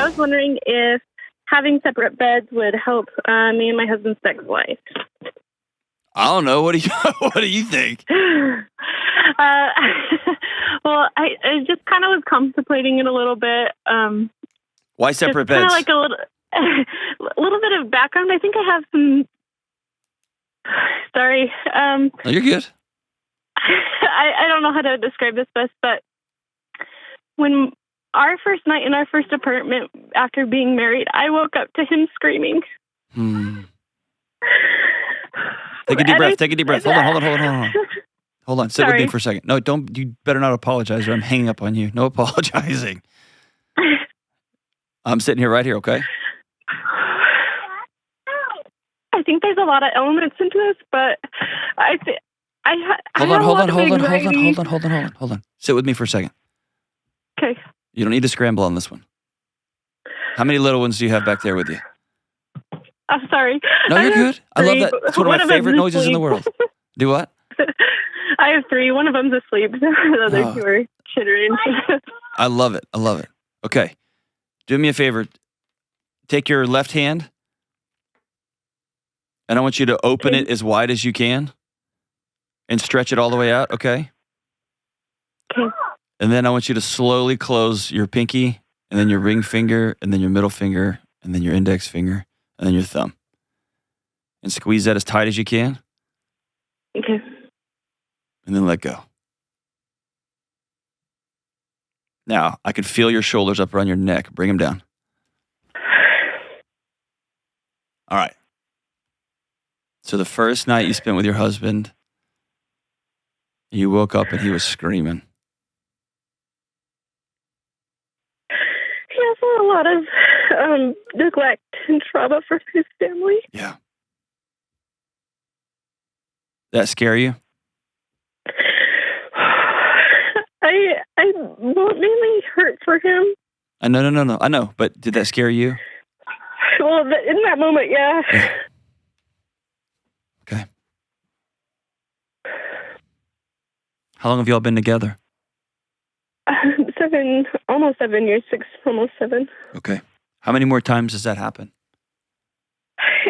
I was wondering if having separate beds would help me and my husband's sex life. I don't know. What do you What do you think? Well, I just kind of was contemplating it a little bit. Why separate Kind beds? of like a little bit of background. I think I have some. Sorry. No, you're good. I don't know how to describe this best, but when our first night in our first apartment after being married, I woke up to him screaming. Take a deep breath. Take a deep breath. Hold on. Hold on. Sit with me for a second. No, don't. You better not apologize, or I'm hanging up on you. No apologizing. I'm sitting here right here. Okay. I think there's a lot of elements into this, but Hold on. Sit with me for a second. Okay. You don't need to scramble on this one. How many little ones do you have back there with you? I'm sorry. No, you're good. I love that. It's one of my favorite noises in the world. Do what? I have 3. One of them's asleep. The other 2 are chittering. I love it. Okay. Do me a favor. Take your left hand, and I want you to open it as wide as you can and stretch it all the way out, okay? Okay. And then I want you to slowly close your pinky, and then your ring finger, and then your middle finger, and then your index finger, and then your thumb. And squeeze that as tight as you can. Okay. And then let go. Now, I can feel your shoulders up around your neck. Bring them down. All right. So the first night you spent with your husband, you woke up and he was screaming. He has a lot of neglect and trauma for his family. Yeah. That scare you? I mainly hurt for him. No. I know, but did that scare you? Well, in that moment, yeah. Okay. How long have y'all been together? 7, almost 7 years, 6, almost 7. Okay. How many more times does that happen?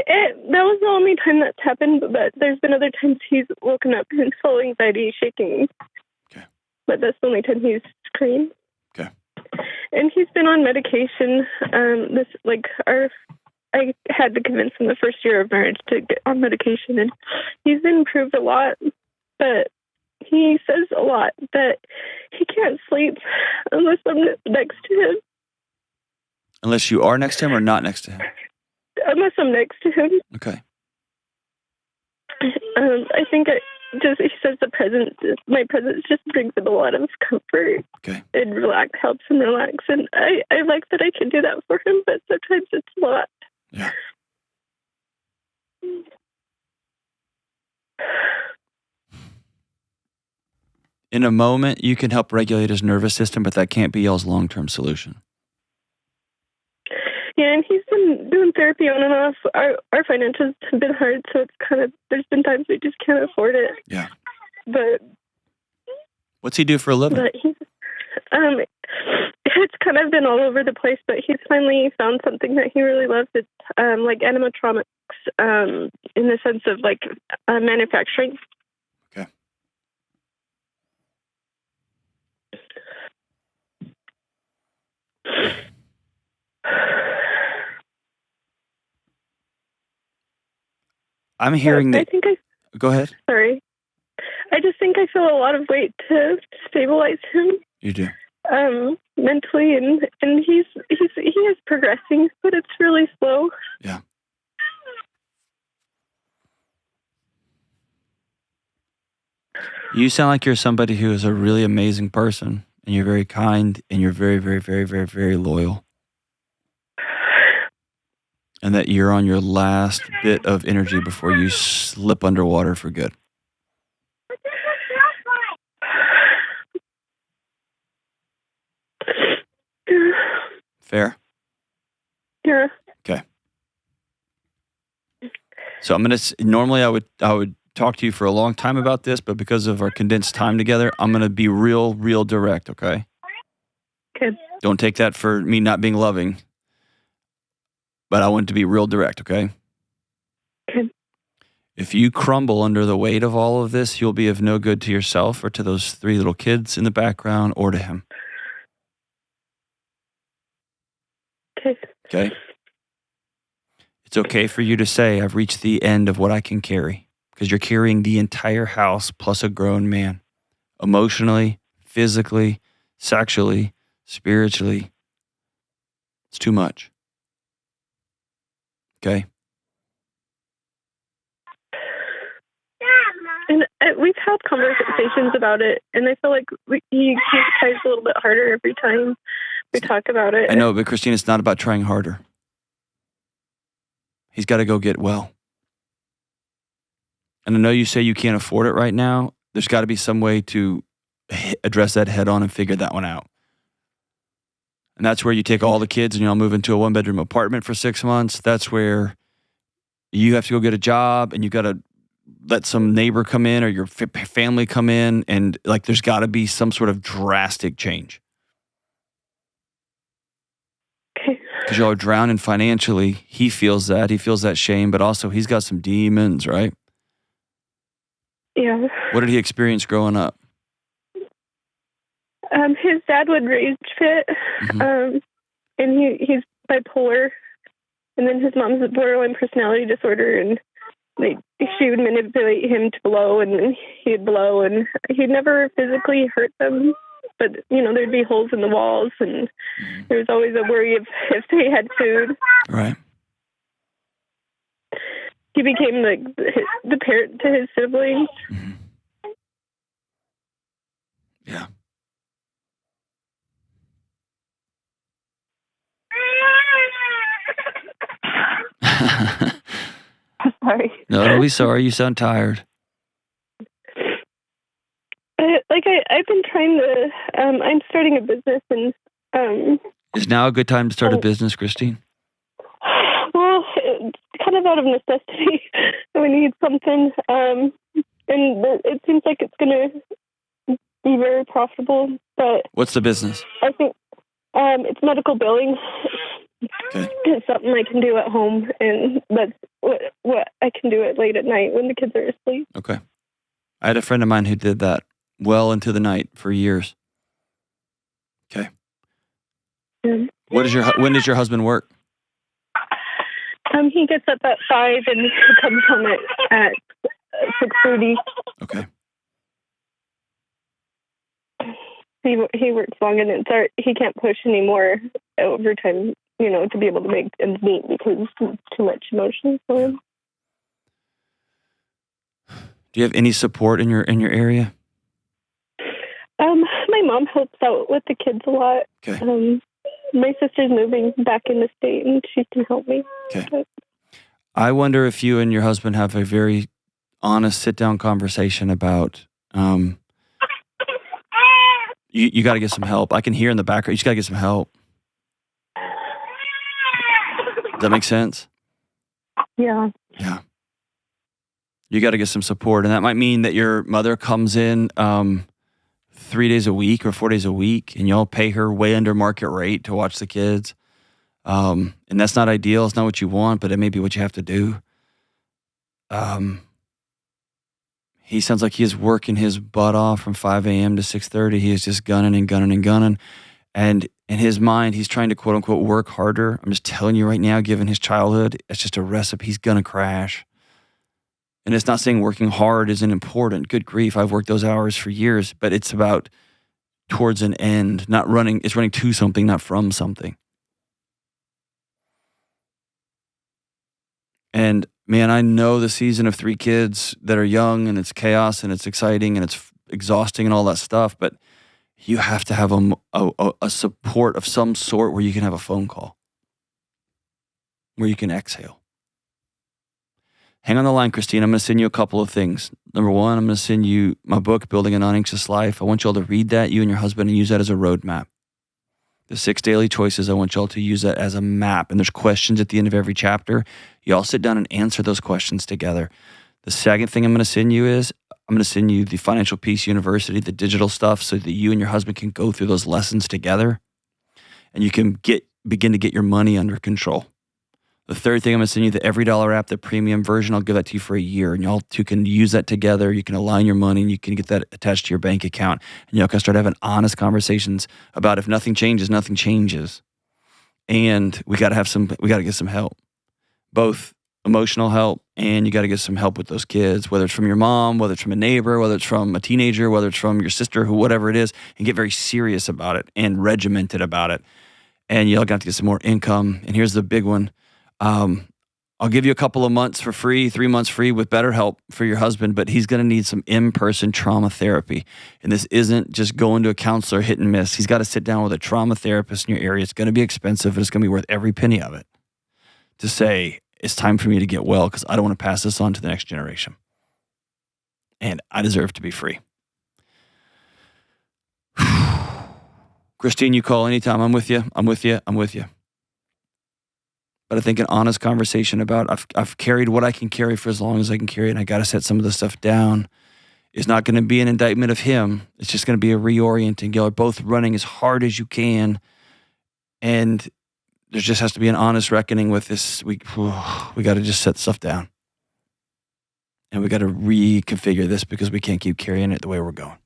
That was the only time that's happened, but there's been other times he's woken up and full anxiety, shaking. Okay. But that's the only time he's screamed. Okay. And he's been on medication. I had to convince him the first year of marriage to get on medication, and he's improved a lot. But he says a lot that he can't sleep unless I'm next to him. Unless you are next to him or not next to him? Unless I'm next to him. Okay. I think he says my presence just brings him a lot of comfort. Okay. And helps him relax. And I like that I can do that for him, but sometimes it's a lot. Yeah. In a moment, you can help regulate his nervous system, but that can't be y'all's long-term solution. Yeah, and he's been doing therapy on and off. Our finances have been hard, so it's there's been times we just can't afford it. Yeah. But what's he do for a living? But he's, it's kind of been all over the place, but he's finally found something that he really loves. It's like animatronics, in the sense of like manufacturing. Okay. I'm hearing that. Go ahead. Sorry. I just think I feel a lot of weight to stabilize him. You do. Mentally, and he is progressing, but it's really slow. Yeah. You sound like you're somebody who is a really amazing person, and you're very kind, and you're very, very, very, very, very loyal. And that you're on your last bit of energy before you slip underwater for good. Fair? Yeah. Okay. So I'm gonna. Normally, I would talk to you for a long time about this, but because of our condensed time together, I'm gonna be real direct. Okay. Okay. Don't take that for me not being loving. but I want to be real direct, okay? Okay. If you crumble under the weight of all of this, you'll be of no good to yourself or to those 3 little kids in the background or to him. Okay. Okay? It's okay for you to say, I've reached the end of what I can carry, because you're carrying the entire house plus a grown man, emotionally, physically, sexually, spiritually. It's too much. Okay? And we've had conversations about it, and I feel like he tries a little bit harder every time we talk about it. I know, but Christine, it's not about trying harder. He's got to go get well. And I know you say you can't afford it right now. There's got to be some way to address that head on and figure that one out. And that's where you take all the kids and you all move into a 1-bedroom apartment for 6 months. That's where you have to go get a job and you got to let some neighbor come in or your family come in. And like, there's got to be some sort of drastic change. Okay. Because y'all are drowning financially. He feels that. He feels that shame, but also he's got some demons, right? Yeah. What did he experience growing up? His dad would rage fit, and he's bipolar, and then his mom's a borderline personality disorder, and she would manipulate him to blow, and then he'd blow, and he'd never physically hurt them, but there'd be holes in the walls, and there was always a worry if they had food. Right. He became the parent to his siblings. Mm-hmm. Yeah. Sorry. No, don't be sorry. You sound tired. I've been trying to. I'm starting a business, and is now a good time to start a business, Christine? Well, it's kind of out of necessity. We need something, and it seems like it's going to be very profitable. But what's the business? I think it's medical billing. Okay. It's something I can do at home, and that's what I can do it late at night when the kids are asleep. Okay. I had a friend of mine who did that well into the night for years. Okay. Mm-hmm. When does your husband work? He gets up at 5 and he comes home at 6:30. Okay. He works long, and he can't push any more overtime, to be able to make ends meet because it's too much emotion for him. Do you have any support in your area? My mom helps out with the kids a lot. Okay. My sister's moving back in the state, and she can help me. Okay. But I wonder if you and your husband have a very honest sit-down conversation about you got to get some help. I can hear in the background. You just got to get some help. Does that make sense? Yeah. Yeah. You got to get some support, and that might mean that your mother comes in 3 days a week or 4 days a week, and y'all pay her way under market rate to watch the kids. And that's not ideal. It's not what you want, but it may be what you have to do. He sounds like he is working his butt off from 5 a.m. to 6:30. He is just gunning and gunning and gunning. And in his mind, he's trying to quote unquote work harder. I'm just telling you right now, given his childhood, it's just a recipe. He's going to crash. And it's not saying working hard isn't important. Good grief. I've worked those hours for years, but it's about towards an end, not running. It's running to something, not from something. And man, I know the season of 3 kids that are young, and it's chaos and it's exciting and it's exhausting and all that stuff. But you have to have a support of some sort where you can have a phone call, where you can exhale. Hang on the line, Christine. I'm going to send you a couple of things. Number one, I'm going to send you my book, Building a Non-Anxious Life. I want you all to read that, you and your husband, and use that as a roadmap. The 6 daily choices, I want you all to use that as a map. And there's questions at the end of every chapter. You all sit down and answer those questions together. The second thing I'm going to send you is I'm going to send you the Financial Peace University, the digital stuff, so that you and your husband can go through those lessons together, and you can begin to get your money under control. The third thing, I'm going to send you the EveryDollar app, the premium version. I'll give that to you for a year, and y'all two can use that together. You can align your money, and you can get that attached to your bank account, and y'all can start having honest conversations about if nothing changes, nothing changes. And we got to get some help, both emotional help, and you got to get some help with those kids, whether it's from your mom, whether it's from a neighbor, whether it's from a teenager, whether it's from your sister, whatever it is, and get very serious about it and regimented about it. And y'all got to get some more income. And here's the big one. I'll give you a couple of months for free, 3 months free with BetterHelp for your husband, but he's going to need some in-person trauma therapy. And this isn't just going to a counselor, hit and miss. He's got to sit down with a trauma therapist in your area. It's going to be expensive, but it's going to be worth every penny of it to say, it's time for me to get well because I don't want to pass this on to the next generation. And I deserve to be free. Christine, you call anytime. I'm with you. But I think an honest conversation about I've carried what I can carry for as long as I can carry, and I got to set some of this stuff down is not going to be an indictment of him. It's just going to be a reorienting. Y'all are both running as hard as you can, and there just has to be an honest reckoning with this. We got to just set stuff down, and we got to reconfigure this because we can't keep carrying it the way we're going.